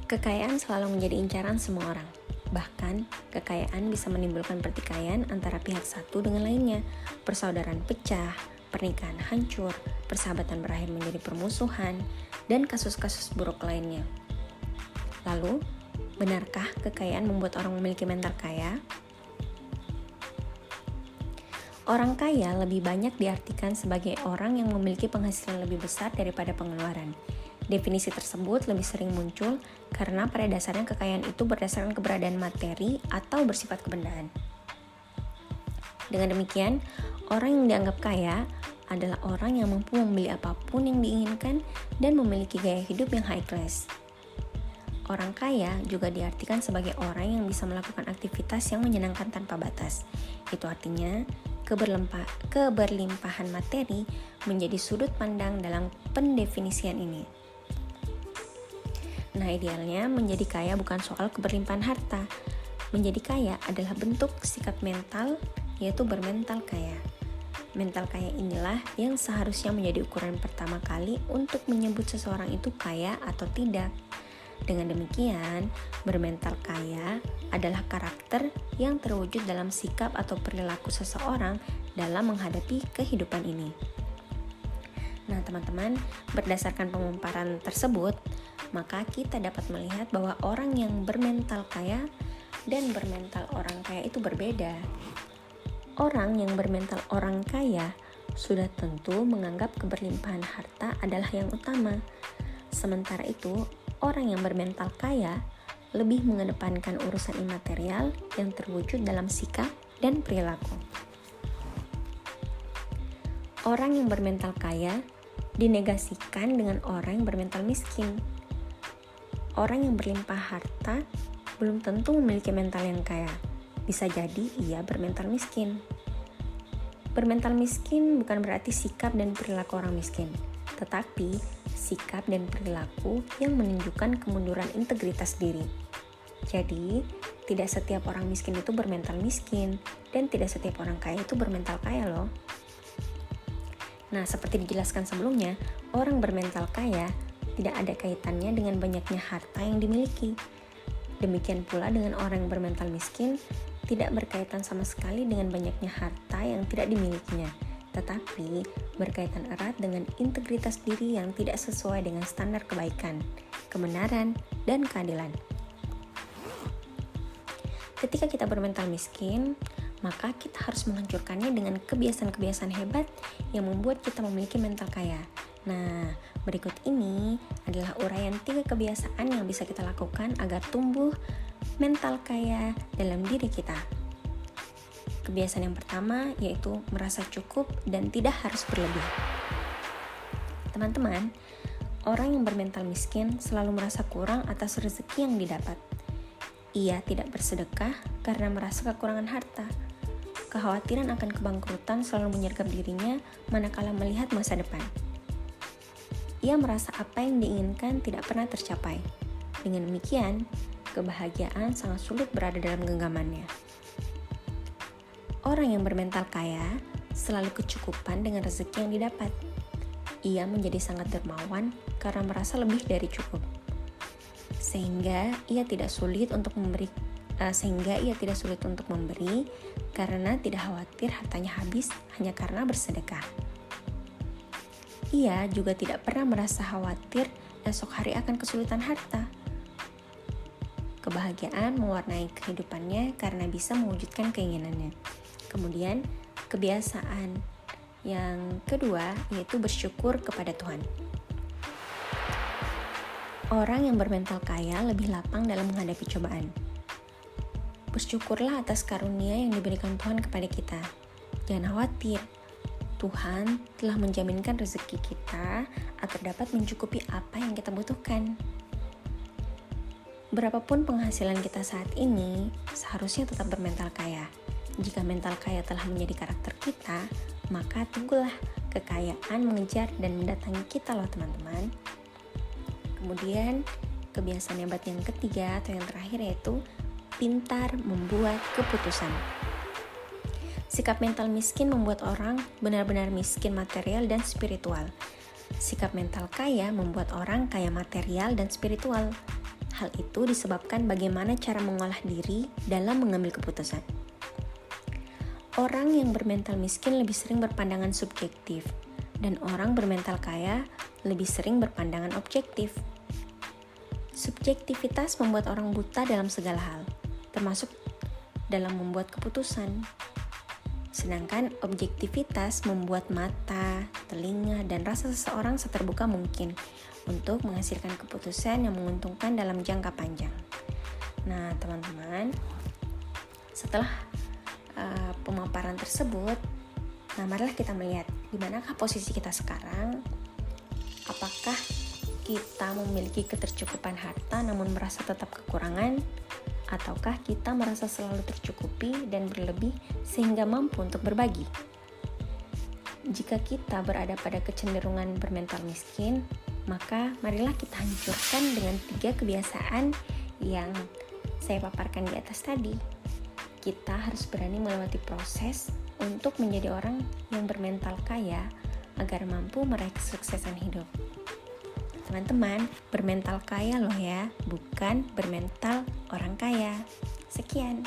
Kekayaan selalu menjadi incaran semua orang. Bahkan, kekayaan bisa menimbulkan pertikaian antara pihak satu dengan lainnya. Persaudaraan pecah, pernikahan hancur, persahabatan berakhir menjadi permusuhan, dan kasus-kasus buruk lainnya. Lalu, benarkah kekayaan membuat orang memiliki mental kaya? Orang kaya lebih banyak diartikan sebagai orang yang memiliki penghasilan lebih besar daripada pengeluaran. Definisi tersebut lebih sering muncul karena pada dasarnya kekayaan itu berdasarkan keberadaan materi atau bersifat kebendaan. Dengan demikian, orang yang dianggap kaya adalah orang yang mampu membeli apapun yang diinginkan dan memiliki gaya hidup yang high class. Orang kaya juga diartikan sebagai orang yang bisa melakukan aktivitas yang menyenangkan tanpa batas. Itu artinya, keberlimpahan materi menjadi sudut pandang dalam pendefinisian ini. Nah, idealnya menjadi kaya bukan soal keberlimpahan harta. Menjadi kaya adalah bentuk sikap mental, yaitu bermental kaya. Mental kaya inilah yang seharusnya menjadi ukuran pertama kali untuk menyebut seseorang itu kaya atau tidak. Dengan demikian, bermental kaya adalah karakter yang terwujud dalam sikap atau perilaku seseorang dalam menghadapi kehidupan ini. Nah, teman-teman, berdasarkan pemaparan tersebut, maka kita dapat melihat bahwa orang yang bermental kaya dan bermental orang kaya itu berbeda. Orang yang bermental orang kaya sudah tentu menganggap keberlimpahan harta adalah yang utama. Sementara itu, orang yang bermental kaya lebih mengedepankan urusan imaterial yang terwujud dalam sikap dan perilaku. Orang yang bermental kaya dinegasikan dengan orang yang bermental miskin. Orang yang berlimpah harta belum tentu memiliki mental yang kaya. Bisa jadi ia bermental miskin. Bermental miskin bukan berarti sikap dan perilaku orang miskin, tetapi sikap dan perilaku yang menunjukkan kemunduran integritas diri. Jadi, tidak setiap orang miskin itu bermental miskin, dan tidak setiap orang kaya itu bermental kaya loh. Nah, seperti dijelaskan sebelumnya, orang bermental kaya tidak ada kaitannya dengan banyaknya harta yang dimiliki. Demikian pula dengan orang yang bermental miskin, tidak berkaitan sama sekali dengan banyaknya harta yang tidak dimilikinya, tetapi berkaitan erat dengan integritas diri yang tidak sesuai dengan standar kebaikan, kebenaran, dan keadilan. Ketika kita bermental miskin, maka kita harus menghancurkannya dengan kebiasaan-kebiasaan hebat yang membuat kita memiliki mental kaya. Nah, berikut ini adalah uraian 3 kebiasaan yang bisa kita lakukan agar tumbuh mental kaya dalam diri kita. Kebiasaan yang pertama yaitu merasa cukup dan tidak harus berlebih. Teman-teman, orang yang bermental miskin selalu merasa kurang atas rezeki yang didapat. Ia tidak bersedekah karena merasa kekurangan harta. Kekhawatiran akan kebangkrutan selalu menyergap dirinya manakala melihat masa depan. Ia merasa apa yang diinginkan tidak pernah tercapai. Dengan demikian, kebahagiaan sangat sulit berada dalam genggamannya. Orang yang bermental kaya selalu kecukupan dengan rezeki yang didapat. Ia menjadi sangat dermawan karena merasa lebih dari cukup. Sehingga ia tidak sulit untuk memberi karena tidak khawatir hartanya habis hanya karena bersedekah. Ia juga tidak pernah merasa khawatir esok hari akan kesulitan harta. Kebahagiaan mewarnai kehidupannya karena bisa mewujudkan keinginannya. Kemudian, kebiasaan yang kedua yaitu bersyukur kepada Tuhan. Orang yang bermental kaya lebih lapang dalam menghadapi cobaan. Bersyukurlah atas karunia yang diberikan Tuhan kepada kita. Jangan khawatir, Tuhan telah menjaminkan rezeki kita agar dapat mencukupi apa yang kita butuhkan. Berapapun penghasilan kita saat ini, seharusnya tetap bermental kaya. Jika mental kaya telah menjadi karakter kita, maka tunggulah kekayaan mengejar dan mendatangi kita loh teman-teman. Kemudian, kebiasaan hebat yang ketiga atau yang terakhir yaitu pintar membuat keputusan. Sikap mental miskin membuat orang benar-benar miskin material dan spiritual. Sikap mental kaya membuat orang kaya material dan spiritual. Hal itu disebabkan bagaimana cara mengolah diri dalam mengambil keputusan. Orang yang bermental miskin lebih sering berpandangan subjektif, dan orang bermental kaya lebih sering berpandangan objektif. Subjektivitas membuat orang buta dalam segala hal, termasuk dalam membuat keputusan. Sedangkan objektivitas membuat mata, telinga, dan rasa seseorang seterbuka mungkin untuk menghasilkan keputusan yang menguntungkan dalam jangka panjang. Nah, teman-teman, setelah pemaparan tersebut, marilah kita melihat di manakah posisi kita sekarang. Apakah kita memiliki ketercukupan harta namun merasa tetap kekurangan, ataukah kita merasa selalu tercukupi dan berlebih sehingga mampu untuk berbagi? Jika kita berada pada kecenderungan bermental miskin, maka marilah kita hancurkan dengan 3 kebiasaan yang saya paparkan di atas tadi. Kita harus berani melewati proses untuk menjadi orang yang bermental kaya agar mampu meraih kesuksesan hidup. Teman-teman, bermental kaya loh ya, bukan bermental orang kaya. Sekian.